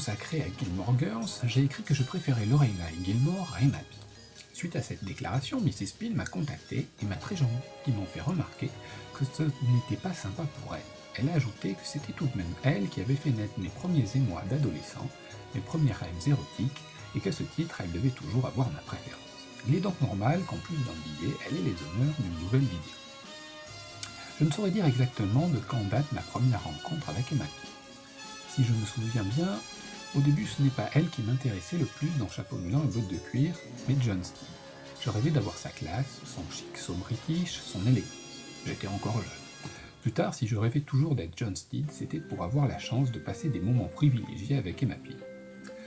consacré à Gilmore Girls, j'ai écrit que je préférais Lorelai Gilmore à Emma Peel. Suite à cette déclaration, Mrs. Peel m'a contacté et m'a très gentiment fait remarquer que ce n'était pas sympa pour elle. Elle a ajouté que c'était tout de même elle qui avait fait naître mes premiers émois d'adolescent, mes premiers rêves érotiques, et qu'à ce titre, elle devait toujours avoir ma préférence. Il est donc normal qu'en plus d'un billet, elle ait les honneurs d'une nouvelle vidéo. Je ne saurais dire exactement de quand date ma première rencontre avec Emma Peel. Si je me souviens bien, au début ce n'est pas elle qui m'intéressait le plus dans Chapeau melon et bottes de cuir, mais John Steed. Je rêvais d'avoir sa classe, son chic so british, son élégance. J'étais encore jeune. Plus tard, si je rêvais toujours d'être John Steed, c'était pour avoir la chance de passer des moments privilégiés avec Emma Peel.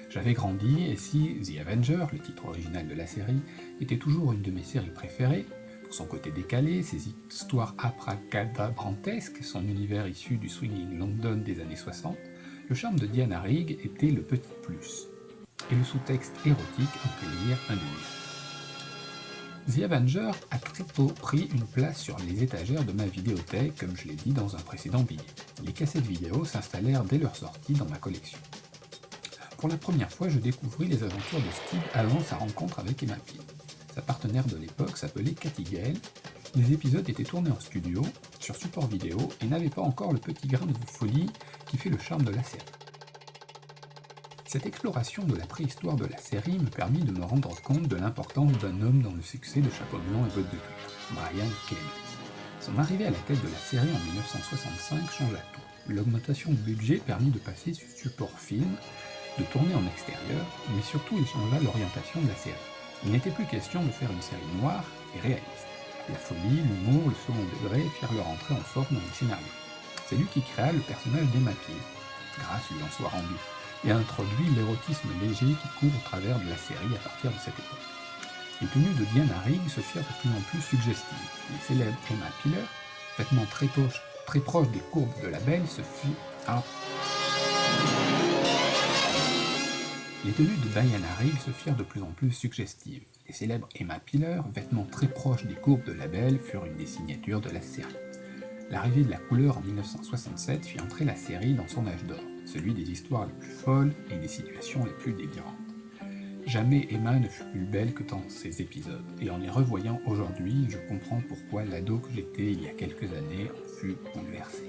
J'avais grandi, et si The Avenger, le titre original de la série, était toujours une de mes séries préférées, pour son côté décalé, ses histoires abracadabrantesques, son univers issu du swinging London des années 60, le charme de Diana Rigg était le petit plus, et le sous-texte érotique un plaisir indéniable. The Avenger a très tôt pris une place sur les étagères de ma vidéothèque, comme je l'ai dit dans un précédent billet. Les cassettes vidéo s'installèrent dès leur sortie dans ma collection. Pour la première fois, je découvris les aventures de Steed avant sa rencontre avec Emma Peel. Sa partenaire de l'époque s'appelait Cathy Gale. Les épisodes étaient tournés en studio, sur support vidéo, et n'avaient pas encore le petit grain de folie qui fait le charme de la série. Cette exploration de la préhistoire de la série me permit de me rendre compte de l'importance d'un homme dans le succès de Chapeau melon et bottes de cuir, Brian Clemens. Son arrivée à la tête de la série en 1965 changea tout. L'augmentation de budget permit de passer sur support film, de tourner en extérieur, mais surtout il changea l'orientation de la série. Il n'était plus question de faire une série noire et réaliste. La folie, l'humour, le second degré firent leur entrée en force dans les scénarios. C'est lui qui créa le personnage d'Emma Peel, grâce lui en soit rendue, et a introduit l'érotisme léger qui court au travers de la série à partir de cette époque. Les tenues de Diana Rigg se firent de plus en plus suggestives. Les célèbres Emma Peeler, vêtements très proches des courbes de la belle, Les tenues de Diana Rigg se firent de plus en plus suggestives. Les célèbres Emma Peeler, vêtements très proches des courbes de la belle, furent une des signatures de la série. L'arrivée de la couleur en 1967 fit entrer la série dans son âge d'or, celui des histoires les plus folles et des situations les plus délirantes. Jamais Emma ne fut plus belle que dans ces épisodes, et en les revoyant aujourd'hui, je comprends pourquoi l'ado que j'étais il y a quelques années en fut bouleversé.